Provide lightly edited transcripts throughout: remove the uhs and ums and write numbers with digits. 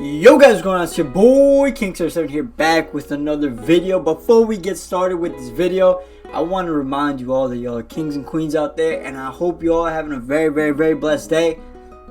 Yo guys, what's going on? It's your boy King7 here, back with another video. Before we get started with this video, I want to remind you all that y'all are kings and queens out there, and I hope you all are having a very blessed day.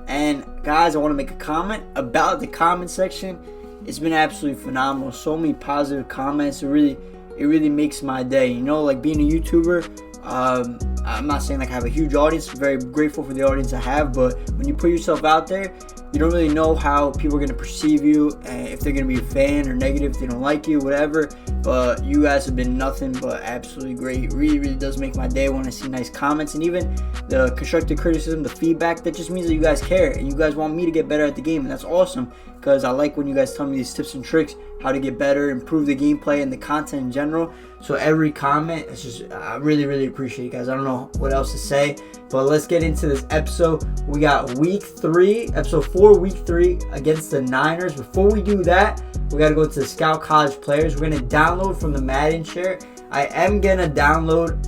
And guys, I want to make a comment about the comment section. It's been absolutely phenomenal. So many positive comments. It really makes my day. You know, like being a YouTuber, I'm not saying like I have a huge audience. I'm very grateful for the audience I have, but when you put yourself out there, you don't really know how people are going to perceive you, if they're going to be a fan or negative, if they don't like you, whatever. But you guys have been nothing but absolutely great. It really does make my day when I see nice comments, and even the constructive criticism, the feedback. That just means that you guys care and you guys want me to get better at the game, and that's awesome, because I like when you guys tell me these tips and tricks, how to get better, improve the gameplay and the content in general. So every comment, it's just, I really appreciate it, guys. I don't know what else to say, but let's get into this episode. We got week 3, episode 4, week 3 against the Niners. Before we do that, we got to go to the Scout College Players. We're going to download from the Madden share. I am going to download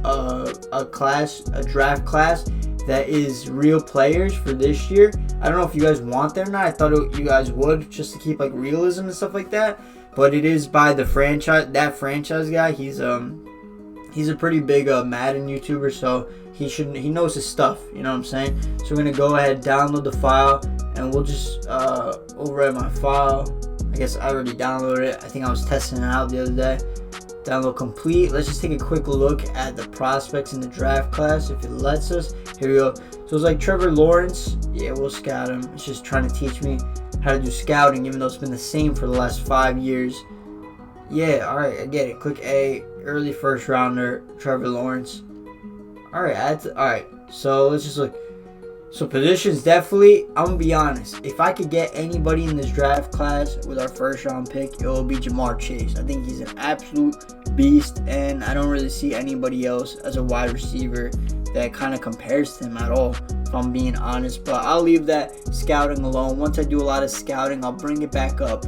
a draft class that is real players for this year. I don't know if you guys want that or not. I thought you guys would, just to keep like realism and stuff like that. But it is by the franchise, that franchise guy. He's a pretty big Madden YouTuber, so he knows his stuff. You know what I'm saying? So we're gonna go ahead and download the file, and we'll just overwrite my file. I guess I already downloaded it. I think I was testing it out the other day. Download complete. Let's just take a quick look at the prospects in the draft class if it lets us. Here we go. So it's like Trevor Lawrence. Yeah, we'll scout him. It's just trying to teach me how to do scouting, even though it's been the same for the last 5 years. Yeah, alright, I get it. Click A, early first rounder, Trevor Lawrence. Alright, so let's just look. So positions, definitely, I'm gonna be honest. If I could get anybody in this draft class with our first round pick, it will be Jamar Chase. I think he's an absolute beast, and I don't really see anybody else as a wide receiver that kind of compares to him at all, if I'm being honest. But I'll leave that scouting alone. Once I do a lot of scouting, I'll bring it back up.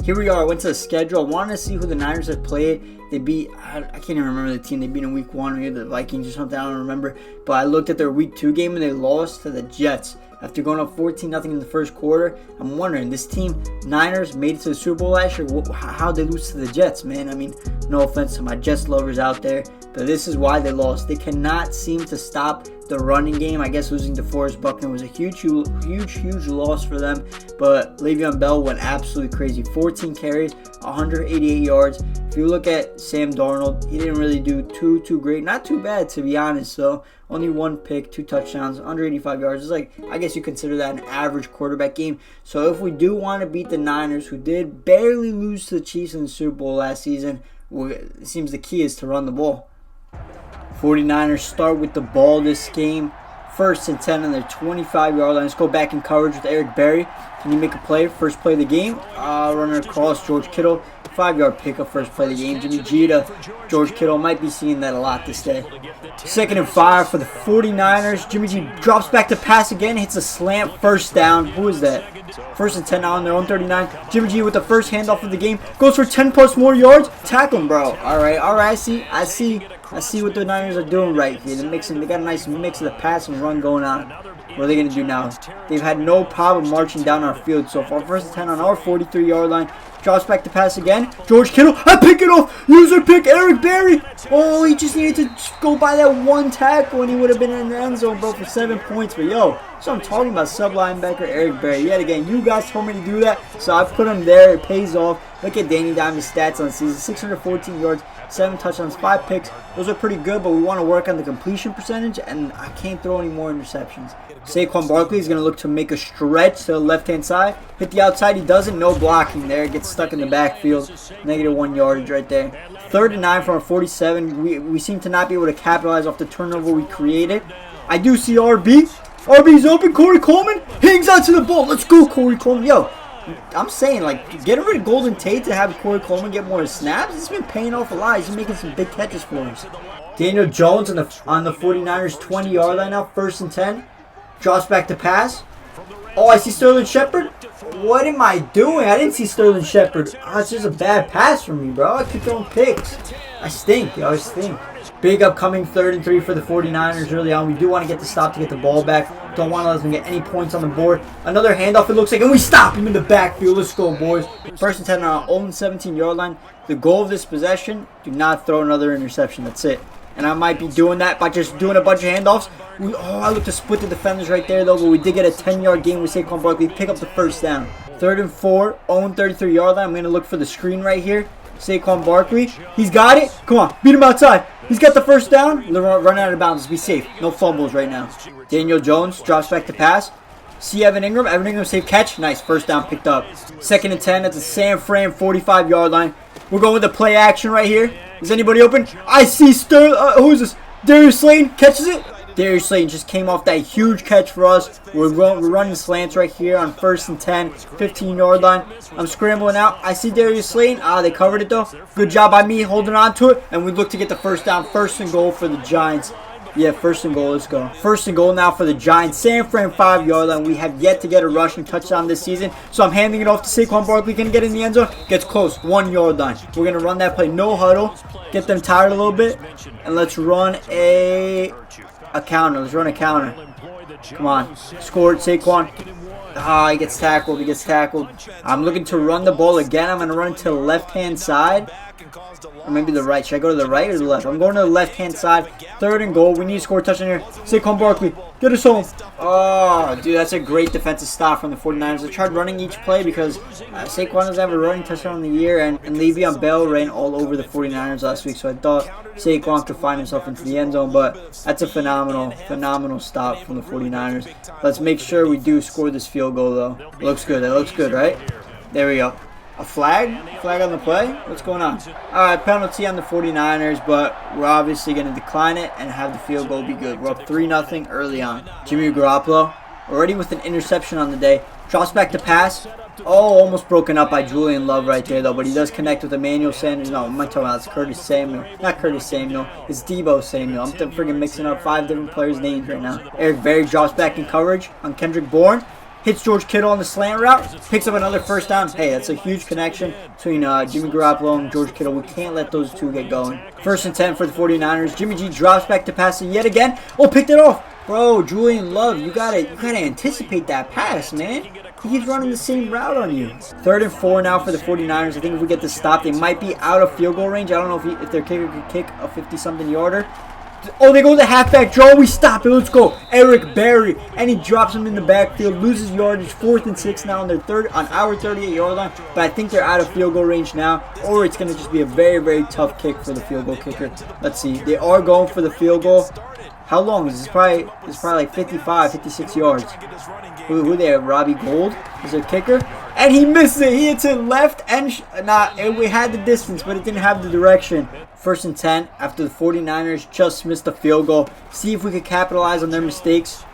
Here we are. I went to the schedule. I wanted to see who the Niners have played. They beat, I can't even remember the team. They beat in week 1, maybe the Vikings or something. I don't remember. But I looked at their week 2 game, and they lost to the Jets after going up 14-0 in the first quarter. I'm wondering, this team, Niners, made it to the Super Bowl last year. How'd they lose to the Jets, man? I mean, no offense to my Jets lovers out there, but this is why they lost. They cannot seem to stop the running game. I guess losing to Forrest Buckner was a huge loss for them. But Le'Veon Bell went absolutely crazy. 14 carries, 188 yards. If you look at Sam Darnold, he didn't really do too great. Not too bad, to be honest. So only 1 pick, 2 touchdowns, 185 yards. It's like, I guess you consider that an average quarterback game. So if we do want to beat the Niners, who did barely lose to the Chiefs in the Super Bowl last season, it seems the key is to run the ball. 49ers start with the ball this game. 1st and 10 on their 25-yard line. Let's go back in coverage with Eric Berry. Can he make a play? First play of the game. Runner across, George Kittle. 5-yard pickup, first play of the game. Jimmy G to George Kittle. Might be seeing that a lot this day. 2nd and 5 for the 49ers. Jimmy G drops back to pass again. Hits a slant, first down. Who is that? 1st and 10 now on their own 39. Jimmy G with the first handoff of the game. Goes for 10+ more yards. Tackle him, bro. Alright. I see what the Niners are doing right here. They got a nice mix of the pass and run going on. What are they going to do now? They've had no problem marching down our field so far. 1st and 10 on our 43-yard line. Drops back to pass again. George Kittle. I pick it off. User pick. Eric Berry. Oh, he just needed to go by that one tackle and he would have been in the end zone, bro, for 7 points. But yo, so I'm talking about sub-linebacker Eric Berry. Yet again, you guys told me to do that, so I put him there. It pays off. Look at Danny Diamond's stats on the season. 614 yards, 7 touchdowns, 5 picks. Those are pretty good, but we want to work on the completion percentage, and I can't throw any more interceptions. Saquon Barkley is going to look to make a stretch to the left-hand side. Hit the outside. He doesn't. No blocking there. Gets stuck in the backfield. -1 yardage right there. 3rd and 9 from our 47. We seem to not be able to capitalize off the turnover we created. I do see RB. RB's open. Corey Coleman hangs out to the ball. Let's go, Corey Coleman. Yo, I'm saying, like, get rid of Golden Tate to have Corey Coleman get more snaps. It's been paying off a lot. He's been making some big catches for us. Daniel Jones on the 49ers 20-yard line now. 1st and 10. Drops back to pass. Oh, I see Sterling Shepard. What am I doing? I didn't see Sterling Shepard. Oh, it's just a bad pass from me, bro. I keep throwing picks. I stink, yo, I stink. Big upcoming 3rd and 3 for the 49ers early on. We do want to get the stop to get the ball back. Don't want to let them get any points on the board. Another handoff, it looks like, and we stop him in the backfield. Let's go, boys. 1st and 10 on our own 17-yard line. The goal of this possession, do not throw another interception. That's it. And I might be doing that by just doing a bunch of handoffs. I looked to split the defenders right there, though, but we did get a 10-yard gain with Saquon Barkley. Pick up the 1st down. 3rd and 4, own 33-yard line. I'm going to look for the screen right here. Saquon Barkley. He's got it. Come on. Beat him outside. He's got the 1st down. They're running out of bounds. Be safe. No fumbles right now. Daniel Jones drops back to pass. See Evan Ingram. Evan Ingram, safe catch. Nice. 1st down picked up. 2nd and 10 at the San Fran 45-yard line. We're going with the play action right here. Is anybody open? I see who is this? Darius Slayton catches it. Darius Slayton just came off that huge catch for us. We're running slants right here on 1st and 10, 15-yard line. I'm scrambling out. I see Darius Slayton. They covered it though. Good job by me holding on to it. And we look to get the 1st down. 1st and goal for the Giants. Yeah, 1st and goal. Let's go. 1st and goal now for the Giants. San Fran 5-yard line. We have yet to get a rushing touchdown this season. So I'm handing it off to Saquon Barkley. Can get in the end zone. Gets close. 1-yard line. We're going to run that play. No huddle. Get them tired a little bit. And let's run a counter. Let's run a counter. Come on. Scored. Saquon. He gets tackled. He gets tackled. I'm looking to run the ball again. I'm going to run it to the left-hand side. Or maybe the right. Should I go to the right or the left? I'm going to the left-hand side. 3rd and goal. We need to score a touchdown here. Saquon Barkley. Get us home. Oh, dude, that's a great defensive stop from the 49ers. I tried running each play because Saquon doesn't have a running touchdown in the year. And Le'Veon Bell ran all over the 49ers last week. So I thought Saquon could find himself into the end zone. But that's a phenomenal stop from the 49ers. Let's make sure we do score this field goal, though. Looks good. That looks good, right? There we go. A flag? Flag on the play? What's going on? Alright, penalty on the 49ers, but we're obviously going to decline it and have the field goal be good. We're up 3-0 early on. Jimmy Garoppolo, already with an interception on the day. Drops back to pass. Oh, almost broken up by Julian Love right there, though. But he does connect with Emmanuel Sanders. No, I'm not talking about it's Curtis Samuel. Not Curtis Samuel. It's Debo Samuel. I'm freaking mixing up 5 different players' names right now. Eric Berry drops back in coverage on Kendrick Bourne. Hits George Kittle on the slant route. Picks up another 1st down. Hey, that's a huge connection between Jimmy Garoppolo and George Kittle. We can't let those two get going. 1st and 10 for the 49ers. Jimmy G drops back to pass it yet again. Oh, picked it off. Bro, Julian Love, you gotta anticipate that pass, man. He's running the same route on you. 3rd and 4 now for the 49ers. I think if we get the stop, they might be out of field goal range. I don't know if their kicker could kick a 50-something yarder. Oh, they go to the halfback draw. We stop it. Let's go. Eric Berry. And he drops him in the backfield. Loses yardage. 4th and 6 now on our 38-yard line. But I think they're out of field goal range now. Or it's going to just be a very, very tough kick for the field goal kicker. Let's see. They are going for the field goal. How long is this? Probably like 55, 56 yards. Who they have? Robbie Gould is their kicker. And he misses it. He hits it left and we had the distance, but it didn't have the direction. 1st and 10 after the 49ers just missed the field goal. See if we could capitalize on their mistakes.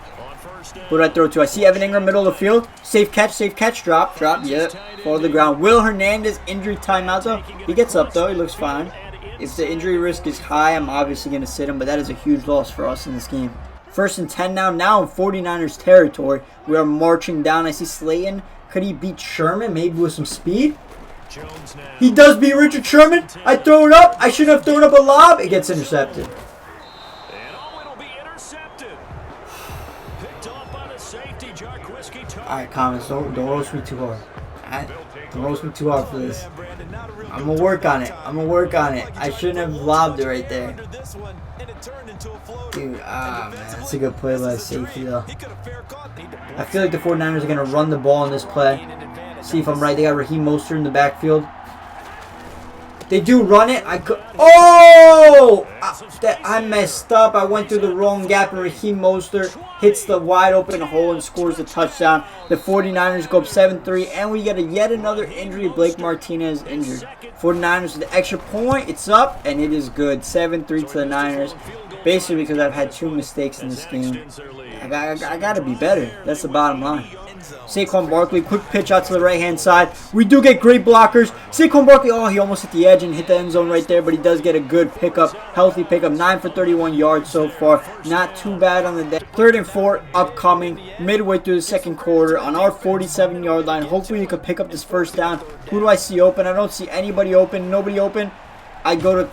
Who did I throw to? I see Evan Ingram, middle of the field. Safe catch, drop. Yep, fall to the ground. Will Hernandez, injury timeout though. He gets up though, he looks fine. If the injury risk is high, I'm obviously going to sit him, but that is a huge loss for us in this game. 1st and 10 now in 49ers territory. We are marching down. I see Slayton. Could he beat Sherman, maybe with some speed? He does beat Richard Sherman. I throw it up. I shouldn't have thrown up a lob. It gets intercepted. Alright, comments, don't roast me too hard. Don't roast me too hard for this. I'm going to work on it. I shouldn't have lobbed it right there. Dude, man, that's a good play by safety, though. I feel like the 49ers are going to run the ball in this play. See if I'm right. They got Raheem Mostert in the backfield. They do run it. I messed up. I went through the wrong gap, and Raheem Mostert hits the wide open hole and scores the touchdown. The 49ers go up 7-3, and we get yet another injury. Blake Martinez injured. 49ers with the extra point. It's up, and it is good. 7-3 to the Niners. Basically because I've had 2 mistakes in this game. I got to be better. That's the bottom line. Saquon Barkley, quick pitch out to the right-hand side. We do get great blockers. Saquon Barkley, he almost hit the edge and hit the end zone right there, but he does get a good pickup, healthy pickup. 9 for 31 yards so far. Not too bad on the day. 3rd and 4 upcoming, midway through the 2nd quarter on our 47-yard line. Hopefully we could pick up this 1st down. Who do I see open? I don't see anybody open. Nobody open. I go to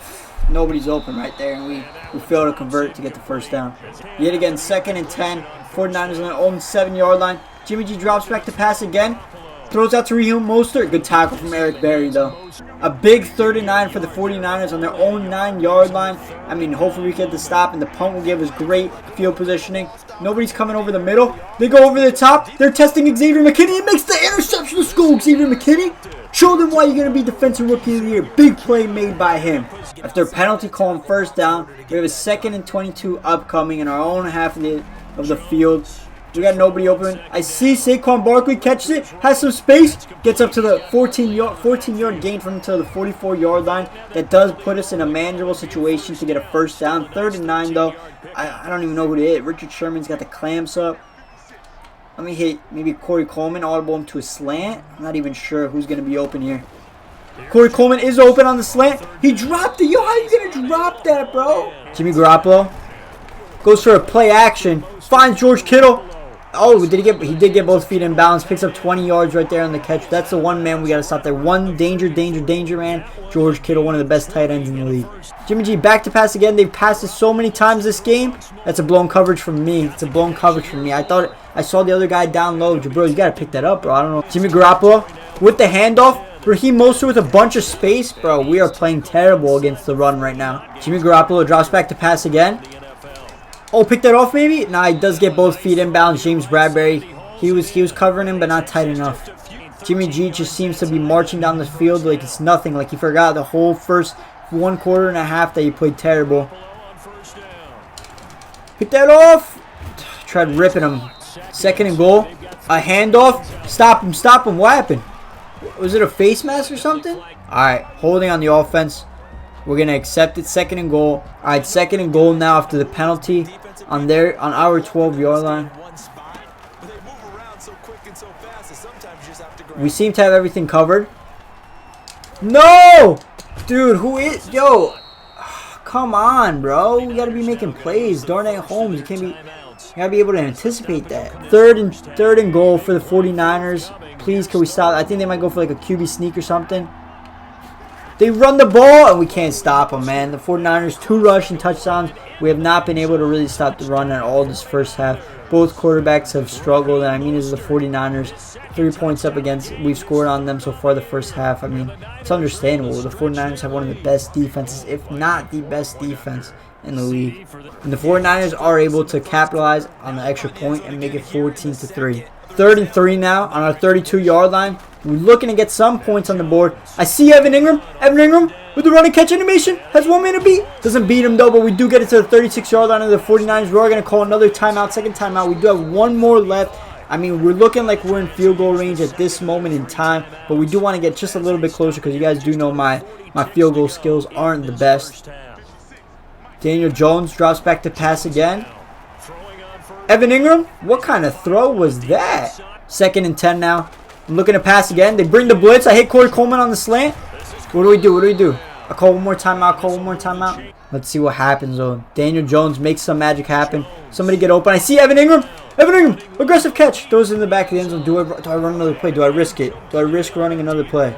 Nobody's open right there, and we fail to convert to get the first down. Yet again, 2nd and 10. 49ers on their own 7-yard line. Jimmy G drops back to pass again. Throws out to Raheem Mostert. Good tackle from Eric Berry, though. A big 3rd and 9 for the 49ers on their own 9-yard line. I mean, hopefully we get the stop, and the punt will give us great field positioning. Nobody's coming over the middle. They go over the top. They're testing Xavier McKinney. He makes the interception. Let's go, Xavier McKinney. Show them why you're going to be Defensive Rookie of the Year. Big play made by him. After a penalty call on 1st down, we have a 2nd and 22 upcoming in our own half of the field. We got nobody open. I see Saquon Barkley catches it, has some space, gets up to the 14-yard gain from to the 44-yard line. That does put us in a manageable situation to get a 1st down. 3rd and 9 though. I don't even know who to hit. Richard Sherman's got the clamps up. Let me hit maybe Corey Coleman, audible him to a slant. I'm not even sure who's going to be open here. Corey Coleman is open on the slant. He dropped it. Yo, how you going to drop that, bro? Jimmy Garoppolo goes for a play action. Finds George Kittle. Oh, he did get both feet in balance. Picks up 20 yards right there on the catch. That's the one man we got to stop there. One danger man. George Kittle, one of the best tight ends in the league. Jimmy G back to pass again. They've passed it so many times this game. That's a blown coverage from me. It's a blown coverage from me. I saw the other guy down low. Bro, you got to pick that up, bro. I don't know. Jimmy Garoppolo with the handoff. Raheem Mostert with a bunch of space. Bro, we are playing terrible against the run right now. Jimmy Garoppolo drops back to pass again. Oh, pick that off maybe? Nah, he does get both feet inbounds. James Bradbury, he was covering him, but not tight enough. Jimmy G just seems to be marching down the field like it's nothing. Like he forgot the whole first 1 quarter and a half that he played terrible. Pick that off. Tried ripping him. 2nd and goal. A handoff. Stop him. What happened? Was it a face mask or something? Alright, holding on the offense. We're going to accept it. 2nd and goal. Alright, 2nd and goal now after the penalty on our 12-yard line. We seem to have everything covered. No! Dude, who is... Yo! Come on, bro. We got to be making plays. Darnay Holmes, you got to be able to anticipate that. 3rd and goal for the 49ers. Please, can we stop? I think they might go for like a QB sneak or something. They run the ball, and we can't stop them, man. The 49ers, 2 rushing touchdowns. We have not been able to really stop the run at all this first half. Both quarterbacks have struggled, and I mean, this is the 49ers. 3 points up against, we've scored on them so far the first half. I mean, it's understandable. The 49ers have one of the best defenses, if not the best defense in the league. And the 49ers are able to capitalize on the extra point and make it 14-3. 3rd and 3 now on our 32-yard line. We're looking to get some points on the board. I see Evan Ingram. Evan Ingram with the running catch animation. Has 1 man to beat. Doesn't beat him though, but we do get it to the 36-yard line of the 49ers. We are going to call another timeout, 2nd timeout. We do have 1 more left. I mean, we're looking like we're in field goal range at this moment in time, but we do want to get just a little bit closer because you guys do know my field goal skills aren't the best. Daniel Jones drops back to pass again. Evan Ingram, what kind of throw was that? 2nd and 10 now. I'm looking to pass again. They bring the blitz. I hit Corey Coleman on the slant. What do we do? I call one more timeout. Let's see what happens though. Daniel Jones makes some magic happen. Somebody get open. I see Evan Ingram. Aggressive catch. Throws it in the back of the end zone. Do I run another play? Do I risk it? Do I risk running another play?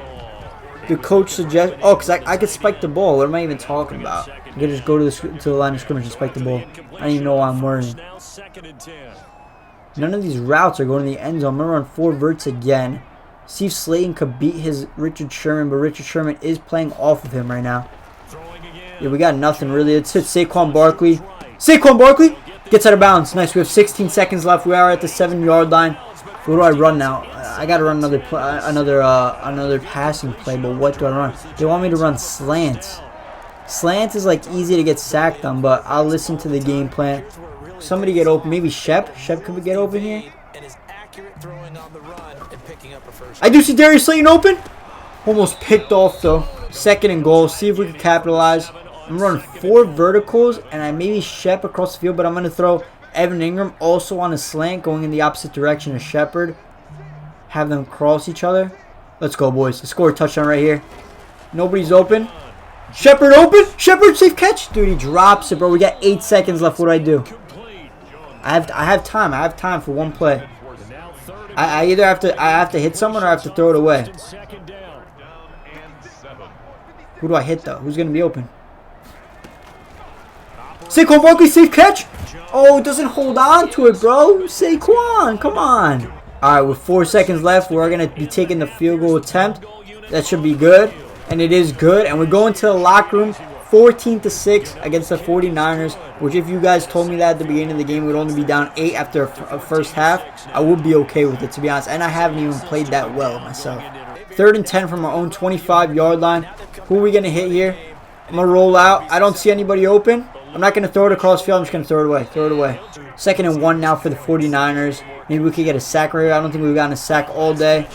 The coach suggests... Oh, because I could spike the ball. What am I even talking about? I could just go to the line of scrimmage and spike the ball. I don't even know why I'm worrying. None of these routes are going to the end zone. I'm going to run 4 verts again. See if Slayton could beat his Richard Sherman, but Richard Sherman is playing off of him right now. Yeah, we got nothing really. It's hit Saquon Barkley. Saquon Barkley gets out of bounds. Nice. We have 16 seconds left. We are at the 7-yard line. What do I run now? I got to run another passing play, but what do I run? They want me to run slants. Slants is like easy to get sacked on, but I'll listen to the game plan. Somebody get open. Maybe Shep. Shep, could we get open here? I do see Darius Slayton open. Almost picked off though. 2nd and goal. See if we can capitalize. I'm running 4 verticals, and I maybe Shep across the field, but I'm going to throw Evan Ingram also on a slant going in the opposite direction of Shepard. Have them cross each other. Let's go, boys. Let's score a touchdown right here. Nobody's open. Shepard open. Shepard, safe catch. Dude, he drops it, bro. We got 8 seconds left. What do I do? I have time. I have time for 1 play. I either have to hit someone or I have to throw it away. Who do I hit though? Who's gonna be open? Saquon Barkley, safe catch. Oh, it doesn't hold on to it, bro. Saquon, come on. All right, with 4 seconds left, we're going to be taking the field goal attempt. That should be good, and it is good. And we're going to the locker room, 14-6 against the 49ers, which if you guys told me that at the beginning of the game, we'd only be down 8 after a first half, I would be okay with it, to be honest. And I haven't even played that well myself. 3rd and 10 from our own 25-yard line. Who are we going to hit here? I'm going to roll out. I don't see anybody open. I'm not going to throw it across field. I'm just going to throw it away. Throw it away. 2nd and 1 now for the 49ers. Maybe we could get a sack right here. I don't think we've gotten a sack all day.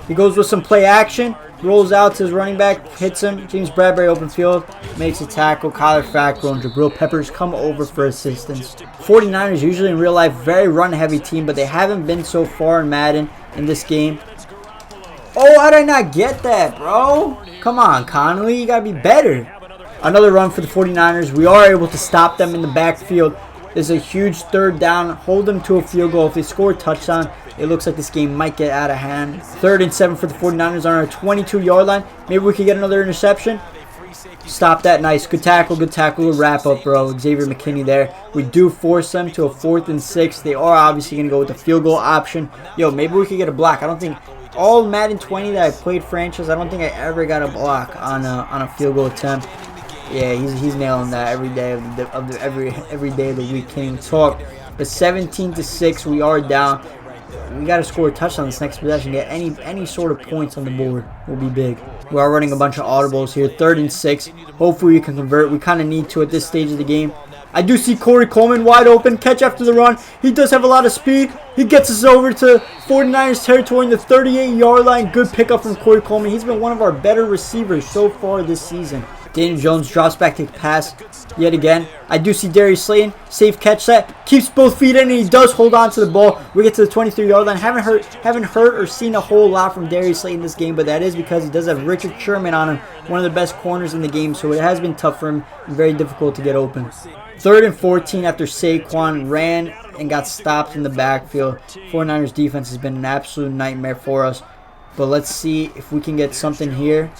He goes with some play action. Rolls out to his running back. Hits him. James Bradbury open field. Makes a tackle. Kyler Fackrell and Jabril Peppers come over for assistance. 49ers usually in real life very run-heavy team, but they haven't been so far in Madden in this game. Oh, how did I not get that, bro? Come on, Connolly. You got to be better. Another run for the 49ers. We are able to stop them in the backfield. This is a huge 3rd down. Hold them to a field goal. If they score a touchdown, it looks like this game might get out of hand. 3rd and 7 for the 49ers on our 22-yard line. Maybe we could get another interception. Stop that. Nice. Good tackle. Good tackle. Good wrap up, bro. Xavier McKinney there. We do force them to a 4th and 6. They are obviously going to go with the field goal option. Yo, maybe we could get a block. I don't think all Madden 20 that I played franchise, I don't think I ever got a block on a field goal attempt. Yeah, he's nailing that every day every day of the week. Can't even talk. But 17-6, we are down. We got to score a touchdown this next possession. Get any sort of points on the board will be big. We are running a bunch of audibles here. 3rd and 6. Hopefully we can convert. We kind of need to at this stage of the game. I do see Corey Coleman wide open. Catch after the run. He does have a lot of speed. He gets us over to 49ers territory in the 38-yard line. Good pickup from Corey Coleman. He's been one of our better receivers so far this season. Daniel Jones drops back to pass yet again. I do see Darius Slayton. Safe catch set. Keeps both feet in, and he does hold on to the ball. We get to the 23-yard line. Haven't heard or seen a whole lot from Darius Slayton this game, but that is because he does have Richard Sherman on him, one of the best corners in the game, so it has been tough for him and very difficult to get open. 3rd and 14 after Saquon ran and got stopped in the backfield. 49ers defense has been an absolute nightmare for us, but let's see if we can get something here.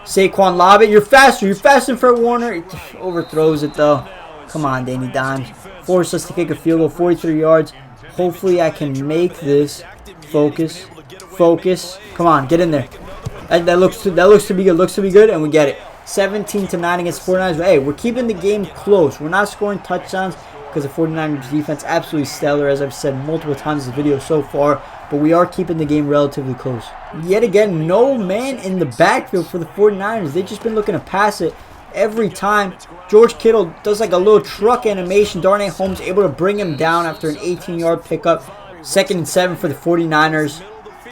Saquon lob it. You're faster. You're faster, Fred Warner. He overthrows it, though. Come on, Danny Dimes. Force us to kick a field goal, 43 yards. Hopefully, I can make this. Focus. Focus. Come on, get in there. That looks to be good. Looks to be good, and we get it. 17-9 against the 49ers. But, hey, we're keeping the game close. We're not scoring touchdowns because the 49ers defense absolutely stellar, as I've said multiple times in this video so far. But we are keeping the game relatively close. Yet again, no man in the backfield for the 49ers. They've just been looking to pass it every time. George Kittle does like a little truck animation. Darnay Holmes able to bring him down after an 18-yard pickup. 2nd and 7 for the 49ers.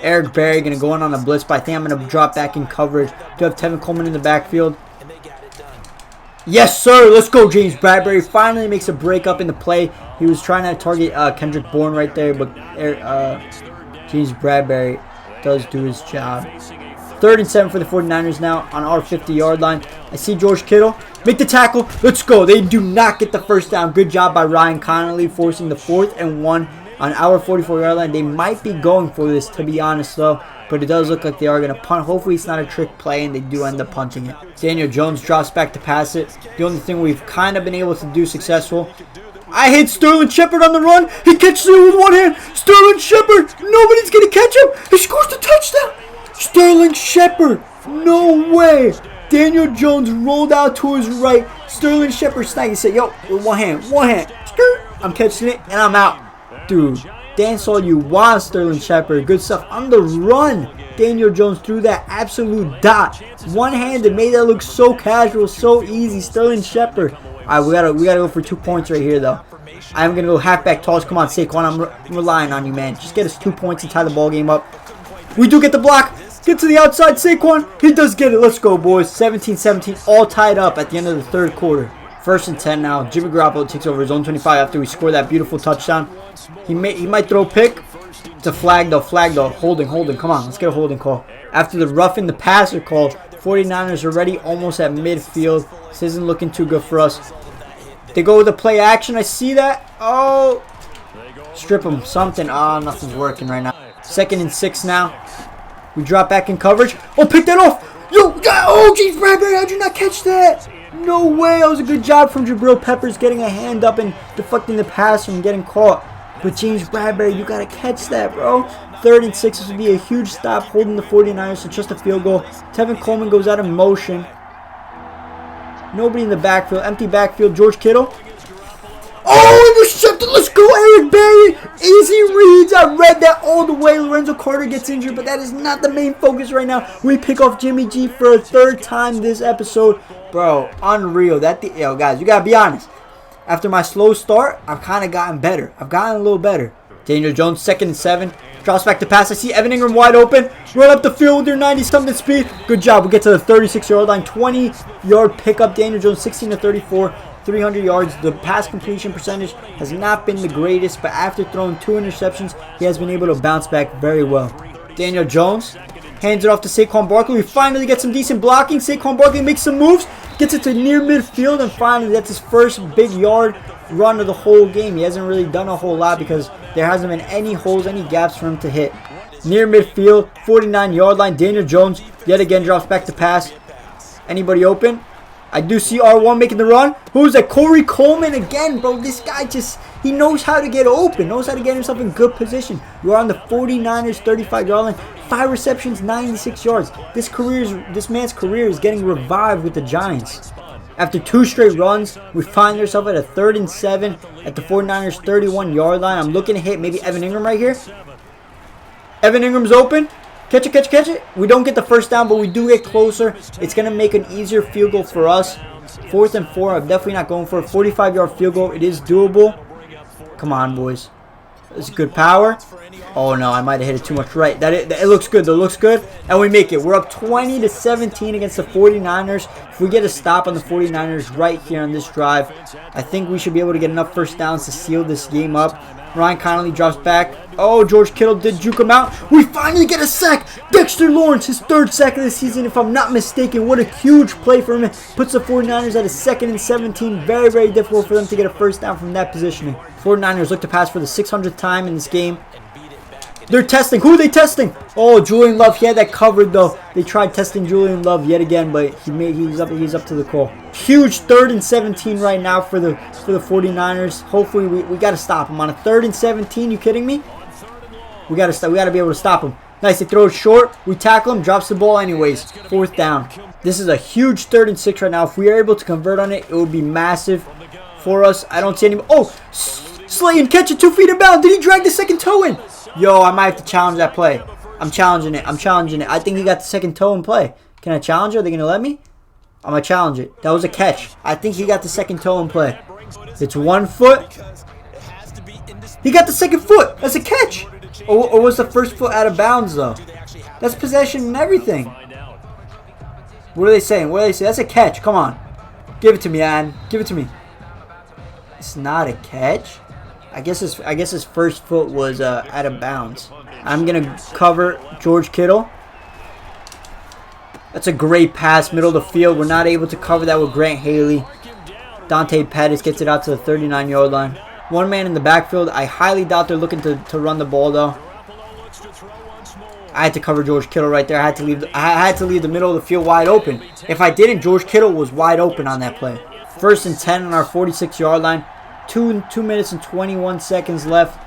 Eric Berry going to go in on a blitz, but I think I'm going to drop back in coverage. Do have Tevin Coleman in the backfield. Yes, sir. Let's go, James Bradbury. Finally makes a break up in the play. He was trying to target Kendrick Bourne right there, but James Bradbury does do his job. 3rd and 7 for the 49ers now on our 50-yard line. I see George Kittle. Make the tackle. Let's go. They do not get the first down. Good job by Ryan Connolly forcing the 4th and 1 on our 44-yard line. They might be going for this, to be honest, though. But it does look like they are going to punt. Hopefully it's not a trick play and they do end up punting it. Daniel Jones drops back to pass it. The only thing we've kind of been able to do successful. I hit Sterling Shepard on the run. He catches it with one hand. Sterling Shepard. Nobody's going to catch him. He scores the touchdown. Sterling Shepard. No way. Daniel Jones rolled out to his right. Sterling Shepard sniped. He said, yo, with one hand. One hand. I'm catching it and I'm out. Dude, dance all you want, Sterling Shepard. Good stuff. On the run, Daniel Jones threw that absolute dot. One-handed. Made that look so casual, so easy. Sterling Shepard. All right, we gotta go for 2 points right here, though. I'm gonna go halfback toss. Come on, Saquon. I'm relying on you, man. Just get us 2 points and tie the ball game up. We do get the block. Get to the outside, Saquon. He does get it. Let's go, boys. 17-17, all tied up at the end of the 3rd quarter. 1st and 10 now. Jimmy Garoppolo takes over his own 25 after we score that beautiful touchdown. He might throw a pick. It's a flag, though. Flag, though. Holding. Come on, let's get a holding call. After the roughing the passer call, 49ers already almost at midfield. This isn't looking too good for us. They go with the play action. I see that. Oh. Strip him. Something. Oh, nothing's working right now. 2nd and 6 now. We drop back in coverage. Oh, pick that off. Yo, oh, James Bradbury, how'd you not catch that? No way. That was a good job from Jabril Peppers getting a hand up and deflecting the pass from getting caught. But James Bradbury, you got to catch that, bro. 3rd and 6. This would be a huge stop holding the 49ers to just a field goal. Tevin Coleman goes out of motion. Nobody in the backfield. Empty backfield. George Kittle. Oh, intercepted. Let's go, Eric Berry. Easy reads. I read that all the way. Lorenzo Carter gets injured, but that is not the main focus right now. We pick off Jimmy G for a 3rd time this episode. Bro, unreal. Yo, guys, you got to be honest. After my slow start, I've kind of gotten better. I've gotten a little better. Daniel Jones, 2nd and 7. Drops back to pass. I see Evan Ingram wide open. Run up the field with your 90-something speed. Good job. We get to the 36-yard line. 20-yard pickup. Daniel Jones, 16 to 34. 300 yards. The pass completion percentage has not been the greatest, but after throwing 2 interceptions, he has been able to bounce back very well. Daniel Jones hands it off to Saquon Barkley. We finally get some decent blocking. Saquon Barkley makes some moves. Gets it to near midfield, and finally that's his first big yard run of the whole game. He hasn't really done a whole lot because there hasn't been any holes, any gaps for him to hit. Near midfield, 49-yard line. Daniel Jones yet again drops back to pass. Anybody open? I do see R1 making the run. Who's that? Corey Coleman again, bro. This guy he knows how to get open. Knows how to get himself in good position. We're on the 49ers 35-yard line. 5 receptions, 96 yards. This man's career is getting revived with the Giants. After 2 straight runs, we find ourselves at a 3rd and 7 at the 49ers 31-yard line. I'm looking to hit maybe Evan Ingram right here. Evan Ingram's open. Catch it, catch it, catch it. We don't get the first down, but we do get closer. It's going to make an easier field goal for us. 4th and 4. I'm definitely not going for a 45-yard field goal. It is doable. Come on, boys. It's good power. Oh, no. I might have hit it too much right. It looks good, though. It looks good. And we make it. We're up 20 to 17 against the 49ers. If we get a stop on the 49ers right here on this drive, I think we should be able to get enough first downs to seal this game up. Ryan Connolly drops back. Oh, George Kittle did juke him out. We finally get a sack. Dexter Lawrence, his 3rd sack of the season, if I'm not mistaken. What a huge play for him. Puts the 49ers at a 2nd and 17. Very, very difficult for them to get a first down from that positioning. 49ers look to pass for the 600th time in this game. They're testing. Who are they testing? Oh, Julian Love. He had that covered, though. They tried testing Julian Love yet again, but he's up to the call. Huge 3rd and 17 right now for the 49ers. Hopefully, we got to stop him on a 3rd and 17. You kidding me? We got to be able to stop him. Nice. They throw it short. We tackle him. Drops the ball anyways. 4th down. This is a huge 3rd and 6 right now. If we are able to convert on it, it would be massive for us. I don't see any. Oh, Slayton, catch it 2 feet inbound. Did he drag the 2nd toe in? Yo, I might have to challenge that play. I'm challenging it. I think he got the 2nd toe in play. Can I challenge it? Are they going to let me? I'm going to challenge it. That was a catch. I think he got the 2nd toe in play. It's 1 foot. He got the 2nd foot. That's a catch. Or was the 1st foot out of bounds, though? That's possession and everything. What are they saying? That's a catch. Come on. Give it to me, man. Give it to me. It's not a catch. I guess his 1st foot was out of bounds. I'm going to cover George Kittle. That's a great pass, middle of the field. We're not able to cover that with Grant Haley. Dante Pettis gets it out to the 39-yard line. 1 man in the backfield. I highly doubt they're looking to run the ball, though. I had to cover George Kittle right there. I had to leave the middle of the field wide open. If I didn't, George Kittle was wide open on that play. 1st and 10 on our 46-yard line. 2 minutes and 21 seconds left.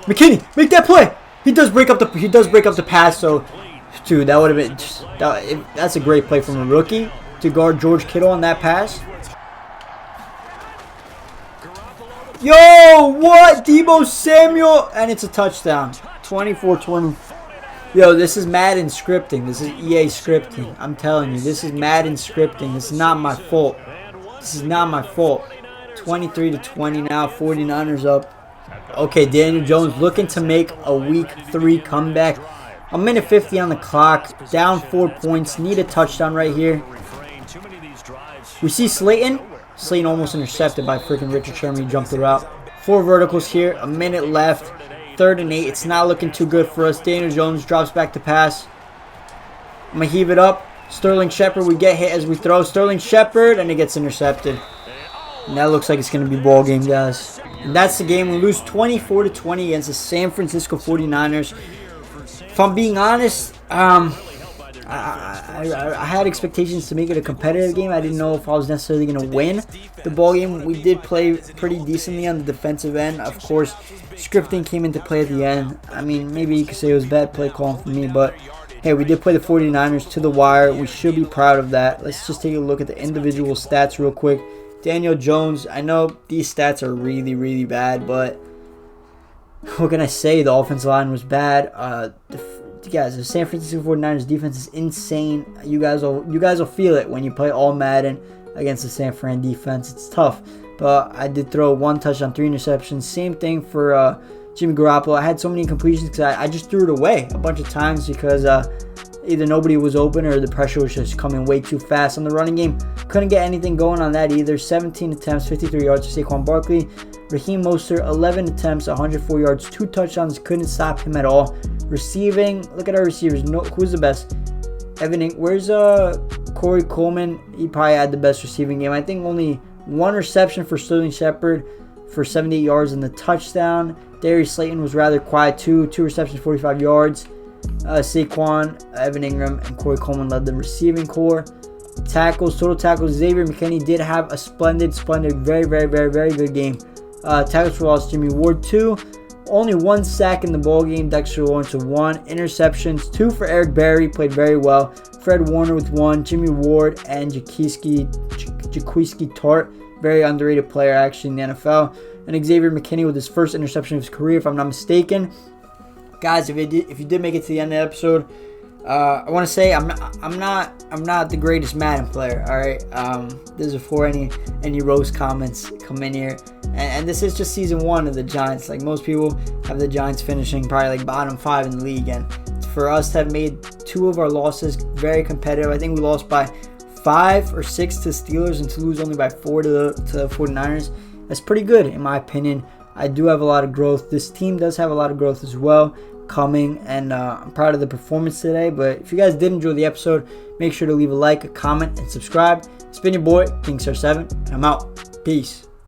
McKinney, make that play. He does break up the pass. So, dude, that would have been that's a great play from a rookie to guard George Kittle on that pass. Yo, what? Deebo Samuel, and it's a touchdown. 24-20. Yo, this is Madden scripting. This is EA scripting. I'm telling you, this is Madden scripting. This is not my fault. This is not my fault. 23-20 now. 49ers up. Okay, Daniel Jones looking to make a week 3 comeback. A minute 50 on the clock. Down 4 points. Need a touchdown right here. We see Slayton. Slayton almost intercepted by freaking Richard Sherman. He jumped the route. 4 verticals here. A minute left. 3rd and 8. It's not looking too good for us. Daniel Jones drops back to pass. I'm going to heave it up. Sterling Shepard, we get hit as we throw. Sterling Shepard, and it gets intercepted. And that looks like it's going to be ball game, guys. And that's the game. We lose 24-20 against the San Francisco 49ers. If I'm being honest, I I had expectations to make it a competitive game. I didn't know if I was necessarily going to win the ball game. We did play pretty decently on the defensive end. Of course, scripting came into play at the end. I mean, maybe you could say it was bad play calling for me, but hey, we did play the 49ers to the wire. We should be proud of that. Let's just take a look at the individual stats real quick. Daniel Jones, I know these stats are really, really bad, but what can I say? The offensive line was bad. Guys, the San Francisco 49ers defense is insane. You guys will feel it when you play all Madden against the San Fran defense. It's tough. But I did throw 1 touchdown, 3 interceptions. Same thing for Jimmy Garoppolo. I had so many incompletions because I just threw it away a bunch of times because either nobody was open or the pressure was just coming way too fast on the running game. Couldn't get anything going on that either. 17 attempts, 53 yards for Saquon Barkley. Raheem Mostert, 11 attempts, 104 yards, 2 touchdowns. Couldn't stop him at all. Receiving, look at our receivers. No, who's the best? Where's Corey Coleman? He probably had the best receiving game. I think only 1 reception for Sterling Shepard for 78 yards in the touchdown. Darius Slayton was rather quiet too. 2 receptions, 45 yards. Saquon, Evan Ingram, and Corey Coleman led the receiving core. Tackles, total tackles. Xavier McKinney did have a splendid, very, very, very, very good game. Tackles for loss, Jimmy Ward 2. Only 1 sack in the ball game. Dexter Lawrence with 1. Interceptions, 2 for Eric Berry. Played very well. Fred Warner with 1. Jimmy Ward and Jaquiski Tart. Very underrated player actually in the NFL. And Xavier McKinney with his first interception of his career, if I'm not mistaken. Guys, if you did make it to the end of the episode, I want to say I'm not the greatest Madden player. All right, this is before any roast comments come in here, and this is just season 1 of the Giants. Like most people have the Giants finishing probably like bottom 5 in the league, and for us to have made 2 of our losses very competitive. I think we lost by 5 or 6 to Steelers and to lose only by 4 to the 49ers. That's pretty good in my opinion. I do have a lot of growth. This team does have a lot of growth as well coming, and I'm proud of the performance today. But if you guys did enjoy the episode, make sure to leave a like, a comment, and subscribe. It's been your boy, Kingstar7, and I'm out. Peace.